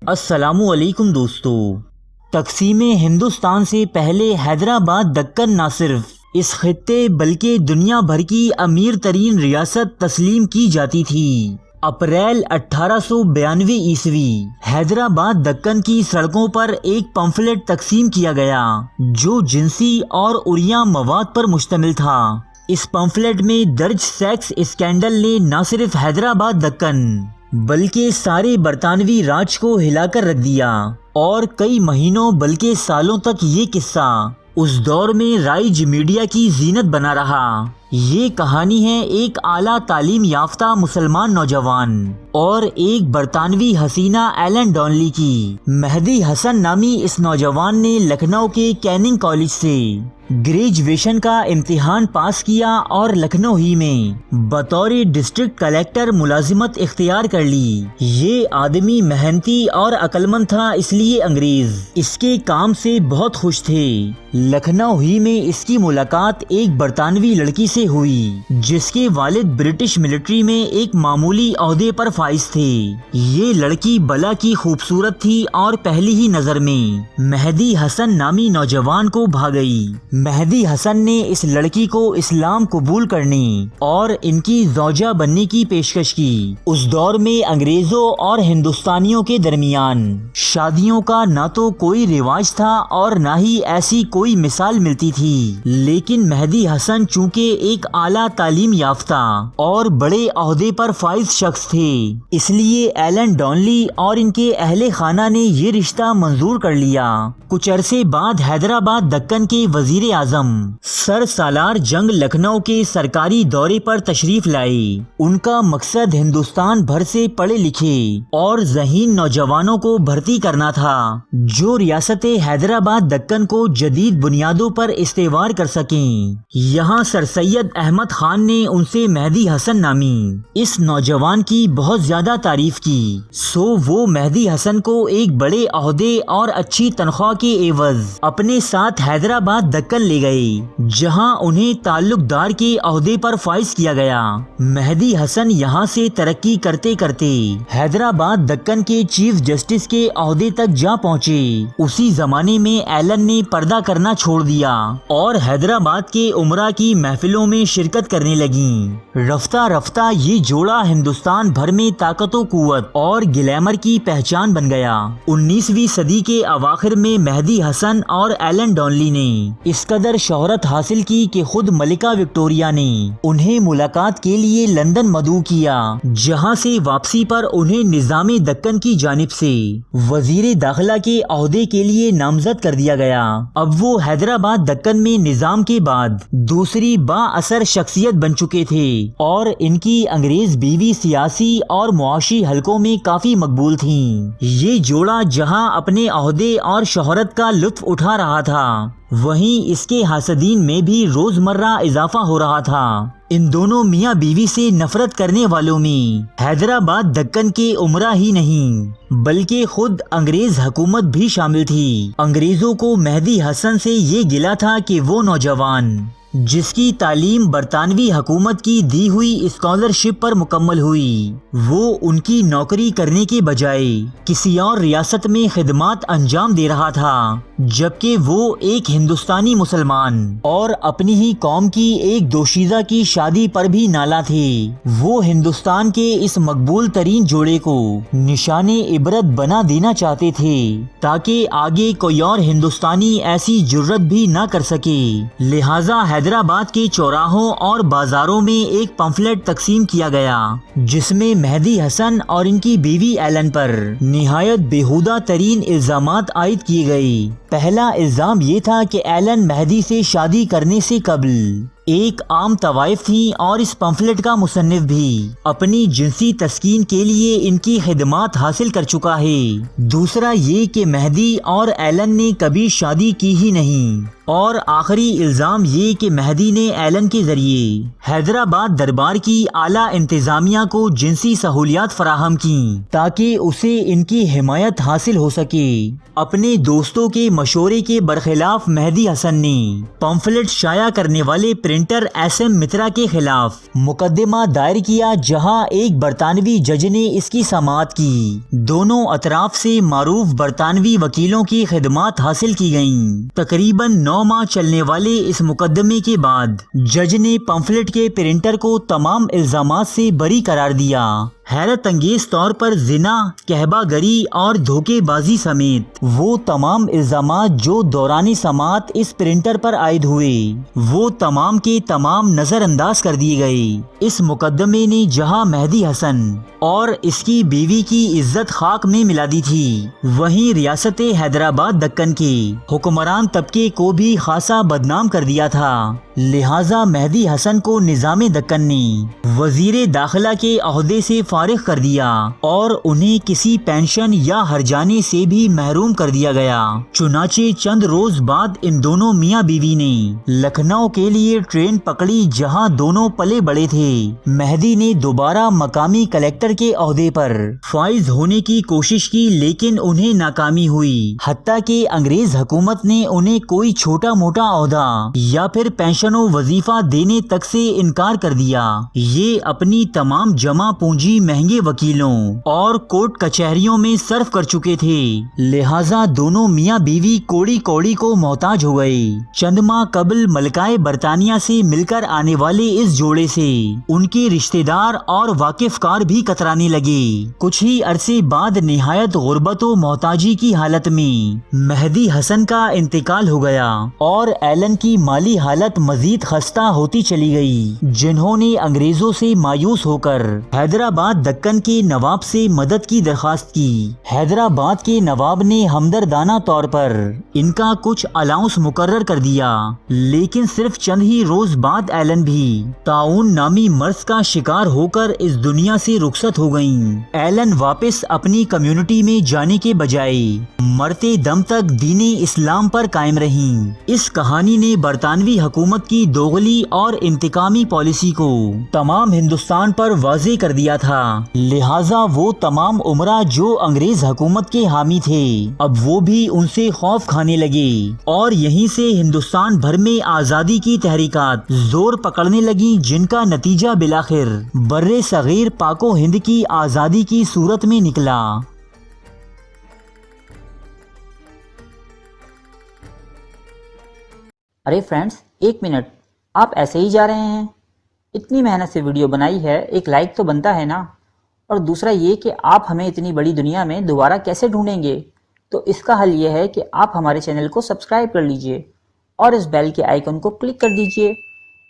السلام علیکم دوستو۔ تقسیم ہندوستان سے پہلے حیدرآباد دکن نہ صرف اس خطے بلکہ دنیا بھر کی امیر ترین ریاست تسلیم کی جاتی تھی۔ اپریل 1892 عیسوی حیدرآباد دکن کی سڑکوں پر ایک پمفلٹ تقسیم کیا گیا جو جنسی اور عریاں مواد پر مشتمل تھا۔ اس پمفلٹ میں درج سیکس اسکینڈل نے نہ صرف حیدرآباد دکن بلکہ سارے برطانوی راج کو ہلا کر رکھ دیا، اور کئی مہینوں بلکہ سالوں تک یہ قصہ اس دور میں رائج میڈیا کی زینت بنا رہا۔ یہ کہانی ہے ایک اعلیٰ تعلیم یافتہ مسلمان نوجوان اور ایک برطانوی حسینہ ایلن ڈانلی کی۔ مہدی حسن نامی اس نوجوان نے لکھنؤ کے کیننگ کالج سے گریجویشن کا امتحان پاس کیا اور لکھنؤ ہی میں بطور ڈسٹرکٹ کلیکٹر ملازمت اختیار کر لی۔ یہ آدمی محنتی اور عقلمند تھا، اس لیے انگریز اس کے کام سے بہت خوش تھے۔ لکھنؤ ہی میں اس کی ملاقات ایک برطانوی لڑکی سے ہوئی جس کے والد برٹش ملٹری میں ایک معمولی عہدے پر فائز تھے۔ یہ لڑکی بلا کی خوبصورت تھی اور پہلی ہی نظر میں مہدی حسن نامی نوجوان کو بھا گئی۔ مہدی حسن نے اس لڑکی کو اسلام قبول کرنے اور ان کی زوجہ بننے کی پیشکش کی۔ اس دور میں انگریزوں اور ہندوستانیوں کے درمیان شادیوں کا نہ تو کوئی رواج تھا اور نہ ہی ایسی کوئی مثال ملتی تھی، لیکن مہدی حسن چونکہ ایک اعلیٰ تعلیم یافتہ اور بڑے عہدے پر فائز شخص تھے، اس لیے ایلن ڈانلی اور ان کے اہل خانہ نے یہ رشتہ منظور کر لیا۔ کچھ عرصے بعد حیدرآباد دکن کے وزیر اعظم سر سالار جنگ لکھنؤ کے سرکاری دورے پر تشریف لائے۔ ان کا مقصد ہندوستان بھر سے پڑھے لکھے اور ذہین نوجوانوں کو بھرتی کرنا تھا جو ریاست حیدرآباد دکن کو جدید بنیادوں پر استوار کر سکیں۔ یہاں سر سید احمد خان نے ان سے مہدی حسن نامی اس نوجوان کی بہت زیادہ تعریف کی، سو وہ مہدی حسن کو ایک بڑے عہدے اور اچھی تنخواہ کے عوض اپنے ساتھ حیدرآباد دکن لے گئے، جہاں انہیں تعلق دار کے عہدے پر فائز کیا گیا۔ مہدی حسن یہاں سے ترقی کرتے کرتے حیدرآباد دکن کے چیف جسٹس کے عہدے تک جا پہنچے۔ اسی زمانے میں ایلن نے پردہ کرنا چھوڑ دیا اور حیدرآباد کے امراء کی محفلوں میں شرکت کرنے لگیں۔ رفتہ رفتہ یہ جوڑا ہندوستان بھر میں طاقت و قوت اور گلیمر کی پہچان بن گیا۔ 19ویں صدی کے اواخر میں مہدی حسن اور ایلن ڈانلی نے اس قدر شہرت حاصل کی کہ خود ملکہ وکٹوریہ نے انہیں ملاقات کے لیے لندن مدعو کیا، جہاں سے واپسی پر انہیں نظام دکن کی جانب سے وزیر داخلہ کے عہدے کے لیے نامزد کر دیا گیا۔ اب وہ حیدرآباد دکن میں نظام کے بعد دوسری با اثر شخصیت بن چکے تھے اور ان کی انگریز بیوی سیاسی اور معاشی حلقوں میں کافی مقبول تھیں۔ یہ جوڑا جہاں اپنے عہدے اور شہرت کا لطف اٹھا رہا تھا، وہیں اس کے حاسدین میں بھی روزمرہ اضافہ ہو رہا تھا۔ ان دونوں میاں بیوی سے نفرت کرنے والوں میں حیدرآباد دکن کے امراء ہی نہیں بلکہ خود انگریز حکومت بھی شامل تھی۔ انگریزوں کو مہدی حسن سے یہ گلہ تھا کہ وہ نوجوان جس کی تعلیم برطانوی حکومت کی دی ہوئی اسکالرشپ پر مکمل ہوئی، وہ ان کی نوکری کرنے کے بجائے کسی اور ریاست میں خدمات انجام دے رہا تھا، جبکہ وہ ایک ہندوستانی مسلمان اور اپنی ہی قوم کی ایک دوشیزہ کی شادی پر بھی نالا تھے۔ وہ ہندوستان کے اس مقبول ترین جوڑے کو نشان عبرت بنا دینا چاہتے تھے تاکہ آگے کوئی اور ہندوستانی ایسی جرت بھی نہ کر سکے۔ لہٰذا حیدرآباد کے چوراہوں اور بازاروں میں ایک پمفلٹ تقسیم کیا گیا جس میں مہدی حسن اور ان کی بیوی ایلن پر نہایت بیہودہ ترین الزامات عائد کیے گئے۔ پہلا الزام یہ تھا کہ ایلن مہدی سے شادی کرنے سے قبل ایک عام طوائف تھی اور اس پمفلٹ کا مصنف بھی اپنی جنسی تسکین کے لیے ان کی خدمات حاصل کر چکا ہے۔ دوسرا یہ کہ مہدی اور ایلن نے کبھی شادی کی ہی نہیں، اور آخری الزام یہ کہ مہدی نے ایلن کے ذریعے حیدرآباد دربار کی اعلیٰ انتظامیہ کو جنسی سہولیات فراہم کیں تاکہ اسے ان کی حمایت حاصل ہو سکے۔ اپنے دوستوں کے مشورے کے برخلاف مہدی حسن نے پمفلٹ شائع کرنے والے پرنٹر ایس ایم مترا کے خلاف مقدمہ دائر کیا، جہاں ایک برطانوی جج نے اس کی سماعت کی۔ دونوں اطراف سے معروف برطانوی وکیلوں کی خدمات حاصل کی گئیں۔ تقریباً 9 ماہ چلنے والے اس مقدمے کے بعد جج نے پمفلٹ کے پرنٹر کو تمام الزامات سے بری قرار دیا۔ حیرت انگیز طور پر زنا، کہبہ گری اور دھوکے بازی سمیت وہ تمام الزامات جو دوران سماعت اس پرنٹر پر عائد ہوئے، وہ تمام کے تمام نظر انداز کر دیے گئے۔ اس مقدمے نے جہاں مہدی حسن اور اس کی بیوی کی عزت خاک میں ملا دی تھی، وہیں ریاست حیدرآباد دکن کے حکمران طبقے کو بھی خاصا بدنام کر دیا تھا۔ لہٰذا مہدی حسن کو نظام دکن نے وزیر داخلہ کے عہدے سے فارغ کر دیا اور انہیں کسی پینشن یا ہرجانے سے بھی محروم کر دیا گیا۔ چنانچہ چند روز بعد ان دونوں میاں بیوی نے لکھنؤ کے لیے ٹرین پکڑی، جہاں دونوں پلے بڑے تھے۔ مہدی نے دوبارہ مقامی کلیکٹر کے عہدے پر فائز ہونے کی کوشش کی، لیکن انہیں ناکامی ہوئی، حتیٰ کہ انگریز حکومت نے انہیں کوئی چھوٹا موٹا عہدہ یا پھر پینشن و وظیفہ دینے تک سے انکار کر دیا۔ یہ اپنی تمام جمع پونجی مہنگے وکیلوں اور کورٹ کچہریوں میں صرف کر چکے تھے، لہٰذا دونوں میاں بیوی کوڑی کوڑی کو محتاج ہو گئے۔ چند ماہ قبل ملکہ برطانیہ سے مل کر آنے والے اس جوڑے سے ان کے رشتہ دار اور واقف کار بھی کترانے لگے۔ کچھ ہی عرصے بعد نہایت غربت و محتاجی کی حالت میں مہدی حسن کا انتقال ہو گیا اور ایلن کی مالی حالت مزید خستہ ہوتی چلی گئی، جنہوں نے انگریزوں سے مایوس ہو کر حیدرآباد دکن کے نواب سے مدد کی درخواست کی۔ حیدرآباد کے نواب نے ہمدردانہ طور پر ان کا کچھ الاؤنس مقرر کر دیا، لیکن صرف چند ہی روز بعد ایلن بھی طاعون نامی مرض کا شکار ہو کر اس دنیا سے رخصت ہو گئیں۔ ایلن واپس اپنی کمیونٹی میں جانے کے بجائے مرتے دم تک دین اسلام پر قائم رہیں۔ اس کہانی نے برطانوی حکومت کی دوغلی اور انتقامی پالیسی کو تمام ہندوستان پر واضح کر دیا تھا، لہٰذا وہ تمام عمرہ جو انگریز حکومت کے حامی تھے، اب وہ بھی ان سے خوف کھانے لگے اور یہیں سے ہندوستان بھر میں آزادی کی تحریکات زور پکڑنے لگیں، جن کا نتیجہ بالآخر بر صغیر پاک و ہند کی آزادی کی صورت میں نکلا۔ ارے فرینڈز، 1 منٹ، آپ ایسے ہی جا رہے ہیں؟ اتنی محنت سے ویڈیو بنائی ہے، ایک لائک تو بنتا ہے نا؟ اور دوسرا یہ کہ آپ ہمیں اتنی بڑی دنیا میں دوبارہ کیسے ڈھونڈیں گے؟ تو اس کا حل یہ ہے کہ آپ ہمارے چینل کو سبسکرائب کر لیجئے اور اس بیل کے آئیکن کو کلک کر دیجئے۔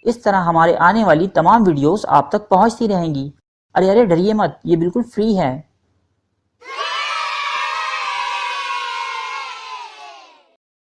اس طرح ہمارے آنے والی تمام ویڈیوز آپ تک پہنچتی رہیں گی۔ ارے ڈریے مت، یہ بالکل فری ہے۔